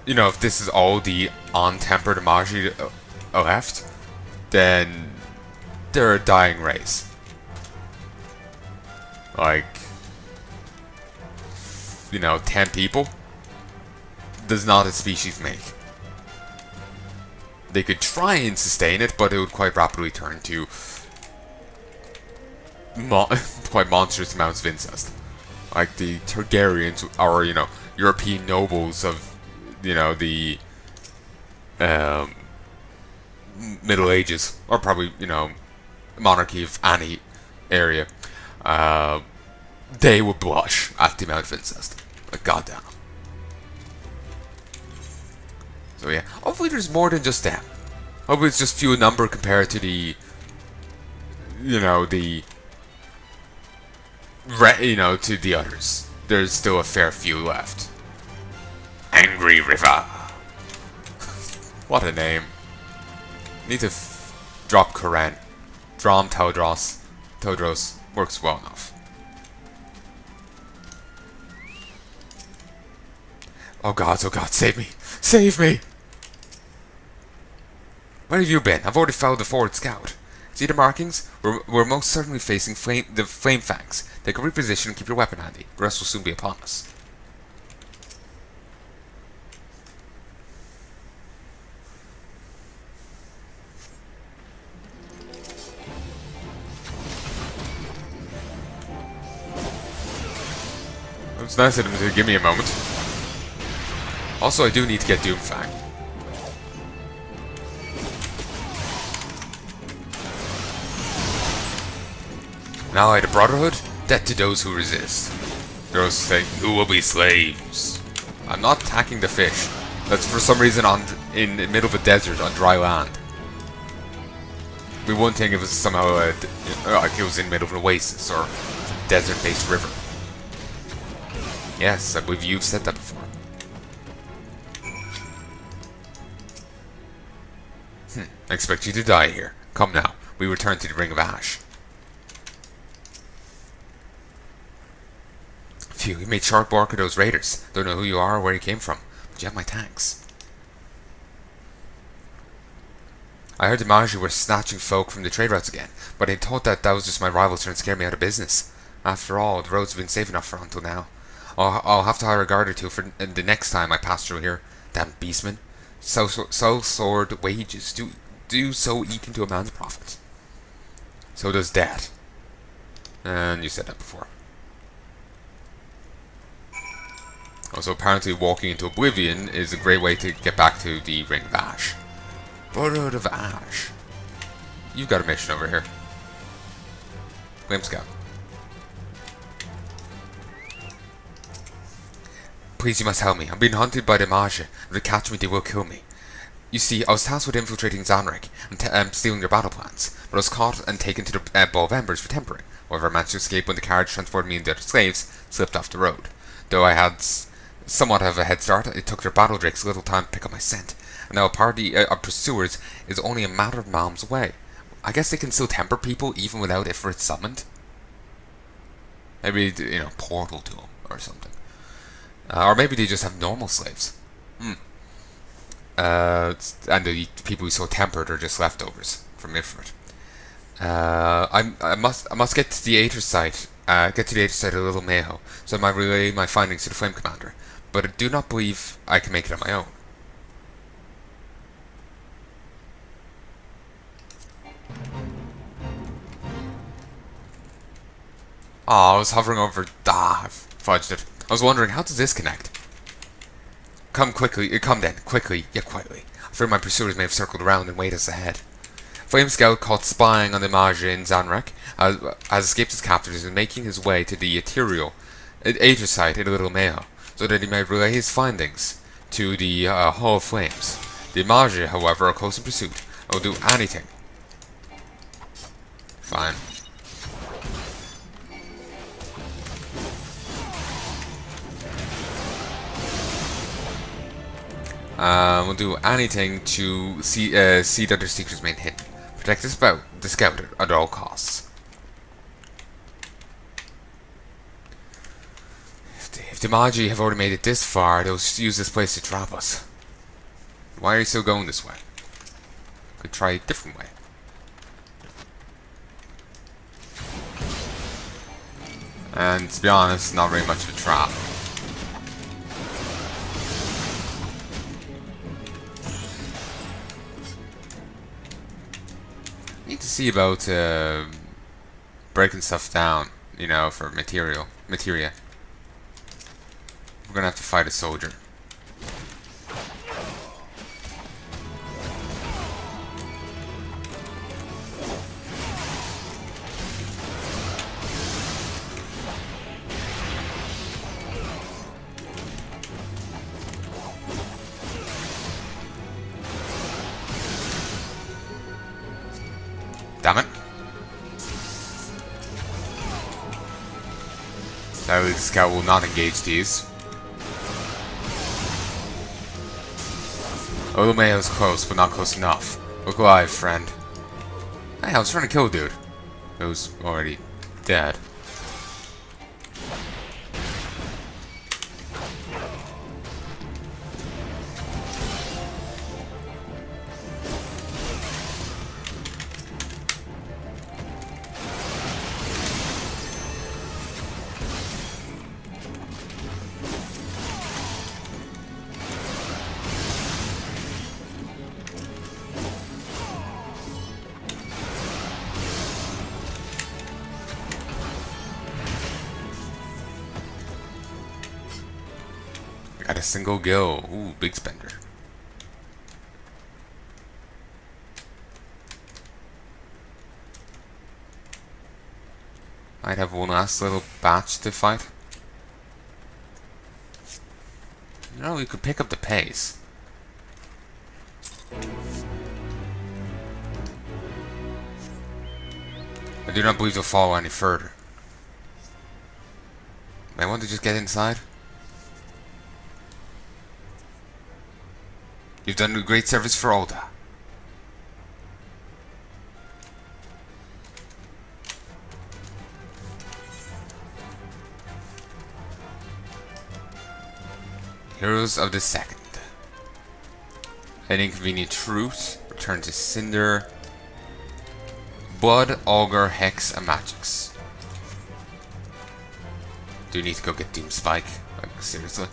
You know, if this is all the untempered Magi left, then they're a dying race. Like, you know, 10 people does not a species make. They could try and sustain it, but it would quite rapidly turn to quite monstrous amounts of incest. Like the Targaryens are, you know, European nobles of, you know, the Middle Ages, or probably, you know, monarchy of any area. They would blush at the amount of incest. Like, goddamn. So yeah, hopefully there's more than just them. Hopefully it's just few in number compared to the, you know, to the others. There's still a fair few left. Angry River. What a name. Need to drop Koran. Drom Todros works well enough. Oh god, save me! Save me! Where have you been? I've already followed the forward scout. See the markings? We're most certainly facing the flame fangs. Take a reposition and keep your weapon handy. The rest will soon be upon us. It's nice of him to give me a moment. Also, I do need to get Doomfang. Now I the Brotherhood, death to those who resist. Those say, who will be slaves? I'm not attacking the fish. That's for some reason in the middle of a desert on dry land. We wouldn't think it was somehow like it was in the middle of an oasis or desert-based river. Yes, I believe you've said that before. I expect you to die here. Come now, we return to the Ring of Ash. Phew, you made sharp work of those raiders. Don't know who you are or where you came from, but you have my thanks. I heard the Magi were snatching folk from the trade routes again, but I thought that was just my rivals trying to scare me out of business. After all, the roads have been safe enough for until now. I'll have to hire a guard or two for the next time I pass through here. Damn beastmen. So sword wages do so eat into a man's profit. So does debt. And you said that before. Also, apparently walking into Oblivion is a great way to get back to the Ring of Ash. Brotherhood of Ash. You've got a mission over here. Flame Scout. Please, you must help me. I'm being hunted by the Magi. If they catch me, they will kill me. You see, I was tasked with infiltrating Zanrik and stealing their battle plans, but I was caught and taken to the Ball of Embers for tempering. However, I managed to escape when the carriage transporting me and the other slaves slipped off the road. Though I had somewhat of a head start, it took their battle drakes a little time to pick up my scent, and now a party of pursuers is only a matter of miles away. I guess they can still temper people even without Ifrit summoned? Maybe, you know, portal to them or something. Or maybe they just have normal slaves. And the people we saw tempered are just leftovers from Ifrit. I must get to the Aether site. Get to the Aether site of Little Mayho, so I might relay my findings to the Flame Commander. But I do not believe I can make it on my own. Oh, I was hovering over. I've fudged it. I was wondering, how does this connect? Come quickly, come then, quickly, yet quietly. I fear my pursuers may have circled around and wait us ahead. Flame Scout, caught spying on the Magi in Zanrak, has escaped his captors and is making his way to the ethereal Aether site in Little Mayho, so that he may relay his findings to the Hall of Flames. The Magi, however, are close in pursuit and will do anything. Fine. We'll do anything to see that their secrets remain hidden. Protect the scout at all costs. If the Magi have already made it this far, they'll use this place to trap us. Why are you still going this way? Could try a different way. And to be honest, not very much of a trap. Need to see about breaking stuff down, you know, for materia. We're gonna have to fight a soldier. Damn it. Sadly, the scout will not engage these. Ul'dah was close, but not close enough. Look alive, friend. Hey, I was trying to kill a dude. It was already dead. Got a single gil. Ooh, big spender. Might have one last little batch to fight. You know, we could pick up the pace. I do not believe they'll follow any further. I want to just get inside. You've done a great service for Ul'dah. Heroes of the Second. An inconvenient truth. Return to Cinder. Blood, Augur, Hex, and Magics. Do you need to go get Doom Spike? Like, seriously?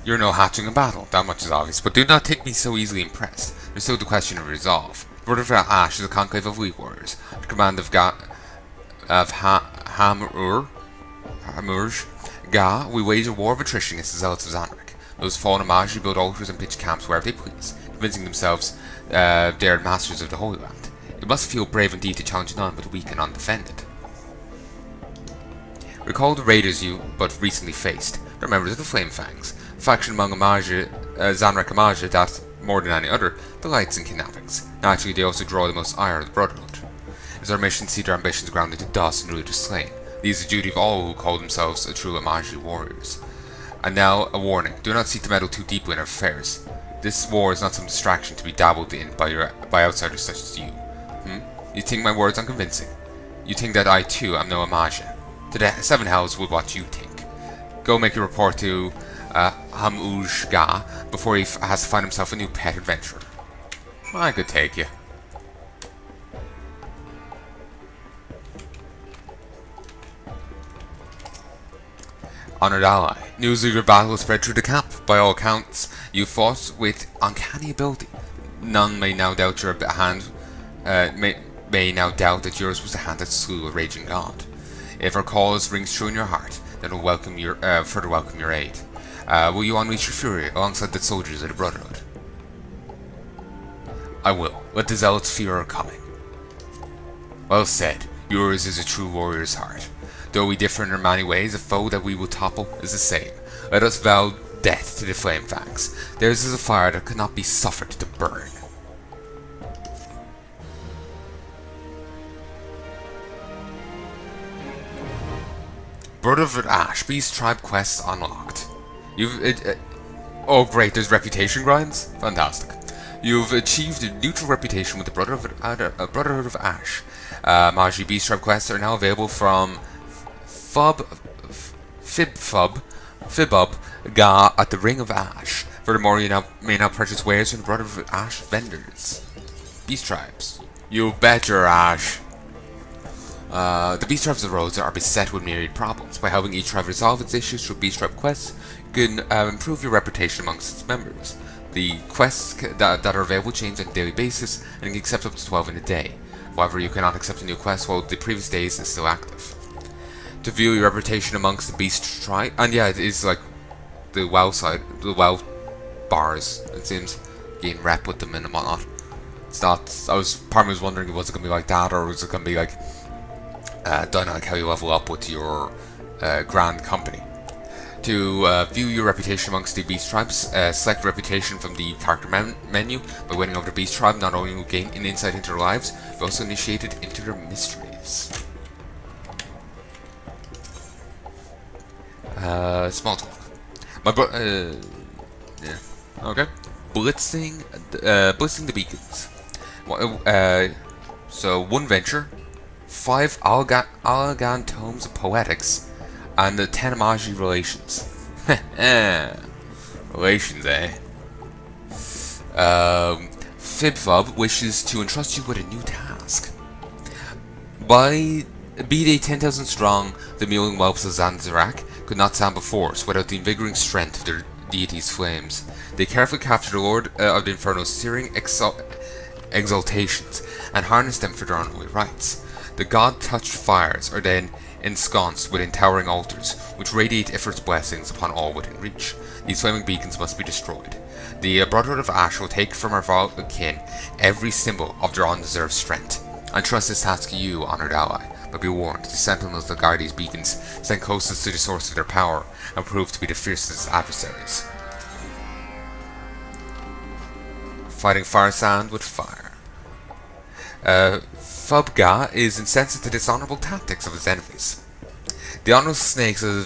You're no hatching a battle, that much is obvious, but do not take me so easily impressed. There's still the question of resolve. Brother of Ash is a conclave of weak warriors. Under command of Hamurj, we wage a war of attrition against the zealots of Zanric. Those fallen Magi build altars and pitch camps wherever they please, convincing themselves they are masters of the Holy Land. It must feel brave indeed to challenge none but the weak and undefended. Recall the raiders you but recently faced. They're members of the Flame Fangs, a faction among Zanric Amaja that, more than any other, delights in kidnappings. Naturally, they also draw the most ire of the Brotherhood. It is our mission to see their ambitions grounded to dust and religious slain. These is the duty of all who call themselves a true Amaji warriors. And now, a warning. Do not seek to meddle too deeply in our affairs. This war is not some distraction to be dabbled in by outsiders such as you. You think my words unconvincing? You think that I too am no Amaja? To the Seven Hells would what you think. Go make a report to Hamurj before he has to find himself a new pet adventurer. I could take you. Honored ally, news of your battle has spread through the camp. By all accounts, you fought with uncanny ability. None may now doubt your hand. May now doubt that yours was the hand that slew a raging god. If our cause rings true in your heart, then we'll further welcome your aid. Will you unleash your fury alongside the soldiers of the Brotherhood? I will. Let the zealots fear our coming. Well said. Yours is a true warrior's heart. Though we differ in our many ways, the foe that we will topple is the same. Let us vow death to the Flame Fangs. Theirs is a fire that cannot be suffered to burn. Brother of Ash, Beast Tribe quests unlocked. Oh great, there's reputation grinds? Fantastic. You've achieved a neutral reputation with the Brotherhood of Ash. Magi Beast Tribe quests are now available from Fibub Ga at the Ring of Ash. Furthermore, you may now purchase wares from the Brotherhood of Ash vendors. Beast Tribes. You bet your Ash. The Beast Tribes of the Roads are beset with myriad problems. By helping each tribe resolve its issues through Beast Tribe quests, you can improve your reputation amongst its members. The quests that are available change on a daily basis, and you can accept up to 12 in a day. However, you cannot accept a new quest while the previous days is still active. To view your reputation amongst the Beast Tribe, and yeah, it is like the WoW side, the WoW bars. It seems gain rep with them and whatnot. It's not. Part of me was wondering, was it going to be like that, or was it going to be like dynamic how you level up with your grand company? To view your reputation amongst the Beast Tribes, select reputation from the character menu. By winning over the Beast Tribe, not only will you gain an insight into their lives, but also initiated into their mysteries. Small talk. Yeah. Okay. Blitzing the beacons. So 1 venture, 5 Algan tomes of poetics, and the 10 Magi relations. Relations, eh? Fibfub wishes to entrust you with a new task. Be they 10,000 strong, the mewling whelps of Zanzarak could not stand before us without the invigorating strength of their deity's flames. They carefully captured the Lord of the Inferno's searing exaltations and harnessed them for their unholy rites. The god-touched fires are then ensconced within towering altars, which radiate Ifrit's blessings upon all within reach. These flaming beacons must be destroyed. The Brotherhood of Ash will take from our vile kin every symbol of their undeserved strength. I trust this task to you, honored ally, but be warned, the sentinels that guard these beacons stand closest to the source of their power and prove to be the fiercest adversaries. Fighting fire sand with fire. Fubga is insensitive to dishonorable tactics of his enemies. The honorable snakes of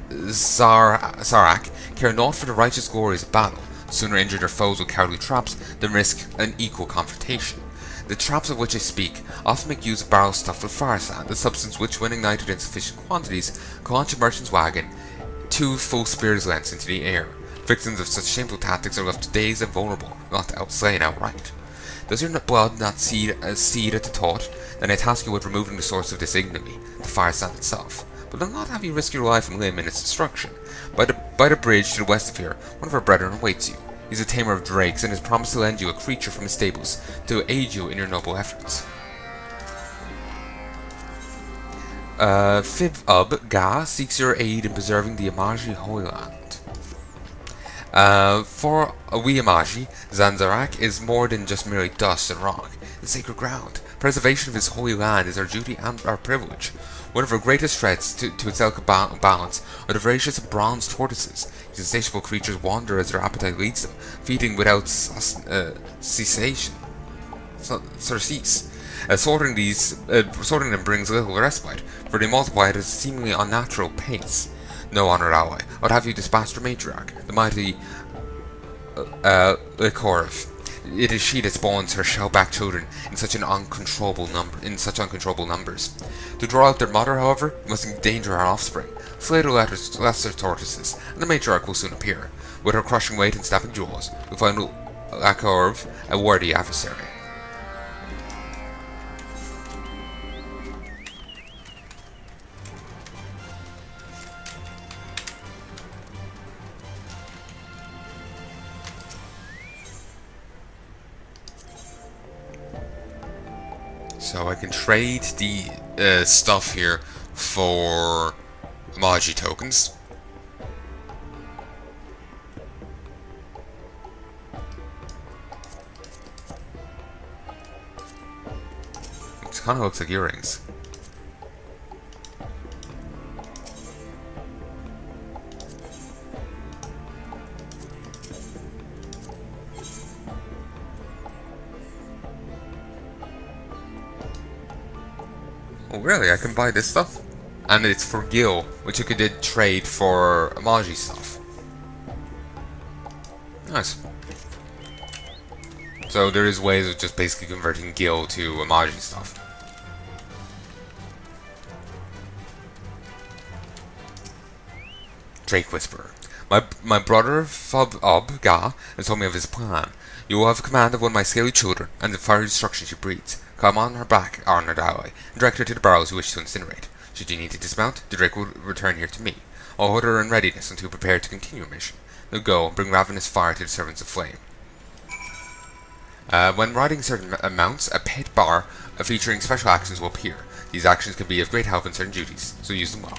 Zarak care naught for the righteous glories of battle, sooner injure their foes with cowardly traps than risk an equal confrontation. The traps of which I speak often make use of barrels stuffed with fire sand, a substance which, when ignited in sufficient quantities, can launch a merchant's wagon 2 full spears' lengths into the air. Victims of such shameful tactics are left dazed and vulnerable, not slain outright. Does your blood not seed at the thought? Then I task you with removing the source of this ignominy, the fire sand itself. But I'll not have you risk your life and limb in its destruction. By the bridge to the west of here, one of our brethren awaits you. He's a tamer of drakes and has promised to lend you a creature from his stables to aid you in your noble efforts. Fibub Ga seeks your aid in preserving the Amagi Holy Land. For we Amagi, Zanzarak is more than just merely dust and rock. It's sacred ground. Preservation of his holy land is our duty and our privilege. One of our greatest threats to its delicate balance are the voracious bronze tortoises. These insatiable creatures wander as their appetite leads them, feeding without cessation. Surcease. Sorting them brings little respite, for they multiply at a seemingly unnatural pace. No, honored ally, I would have you dispatch the matriarch, the mighty Likorv. It is she that spawns her shellback children in such uncontrollable numbers. To draw out their mother, however, you must endanger her offspring. Slay the lesser tortoises, and the matriarch will soon appear. With her crushing weight and snapping jaws, you'll find Likorv a worthy adversary. So I can trade the stuff here for Magi tokens. It kind of looks like earrings. Oh really? I can buy this stuff? And it's for Gil, which you could trade for Magi stuff. Nice. So there is ways of just basically converting Gil to emoji stuff. Drake Whisperer. My brother Ul'dah has told me of his plan. You will have command of one of my scaly children, and the fiery destruction she breeds. Come on her back, honoured ally, and direct her to the barrels you wish to incinerate. Should you need to dismount, the Drake will return here to me. I'll hold her in readiness until prepared to continue your mission. Now go and bring ravenous fire to the servants of flame. When riding certain mounts, a pit bar featuring special actions will appear. These actions can be of great help in certain duties, so use them well.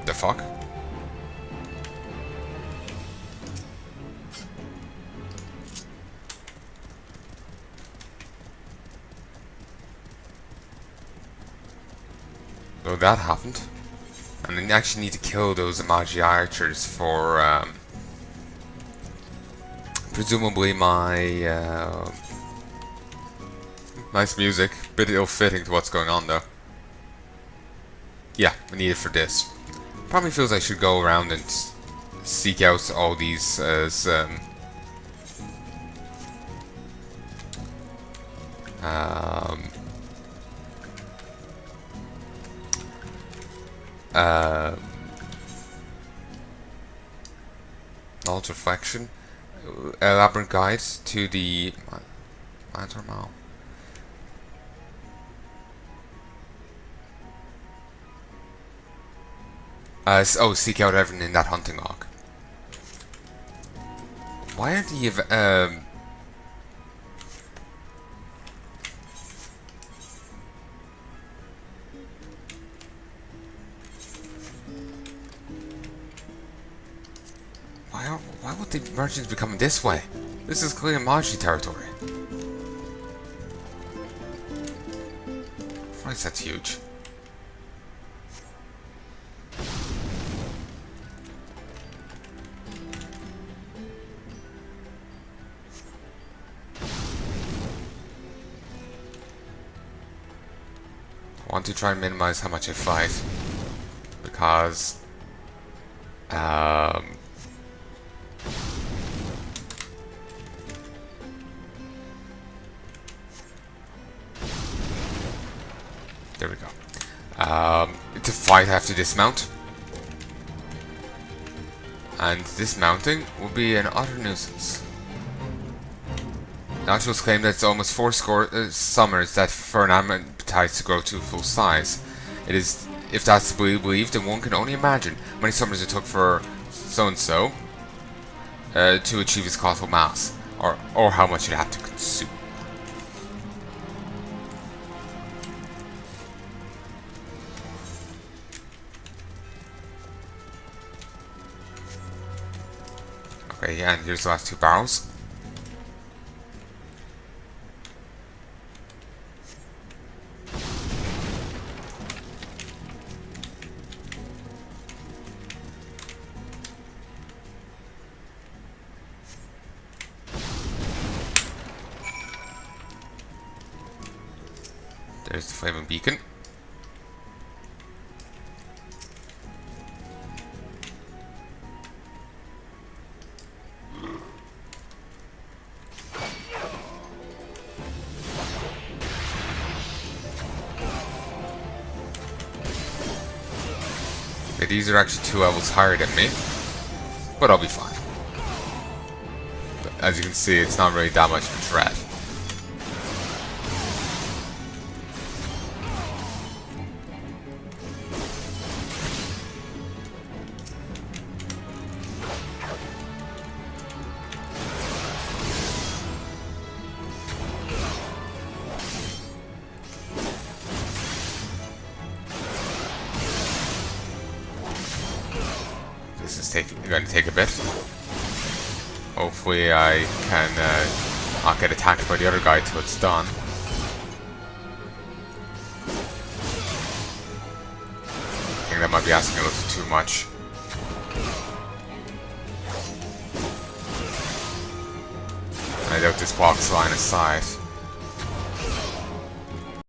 The fuck? So that happened. And then you actually need to kill those Imaji archers for presumably my nice music. Bit ill-fitting to what's going on though. Yeah, I need it for this. Probably feels I should go around and seek out all these as knowledge reflection, elaborate guides to the Mantor Mall. Oh, seek out everything in that hunting log. Why aren't the why would the merchants be coming this way? This is clearly Maji territory. Christ, that's huge. I want to try and minimize how much I fight, because there we go. To fight I have to dismount, and dismounting will be an utter nuisance. Nald'thal claim that it's almost 4 summers that for an appetite to grow to full size. It is, if that's to be believed, then one can only imagine how many summers it took for so-and-so to achieve its colossal mass, or how much it had to consume. Okay, yeah, and here's the last 2 barrels. There's the flaming beacon. Okay, these are actually 2 levels higher than me, but I'll be fine. But as you can see, it's not really that much of a threat. This is going to take a bit. Hopefully I can not get attacked by the other guy till it's done. I think that might be asking a little too much. I doubt this walks line of sight.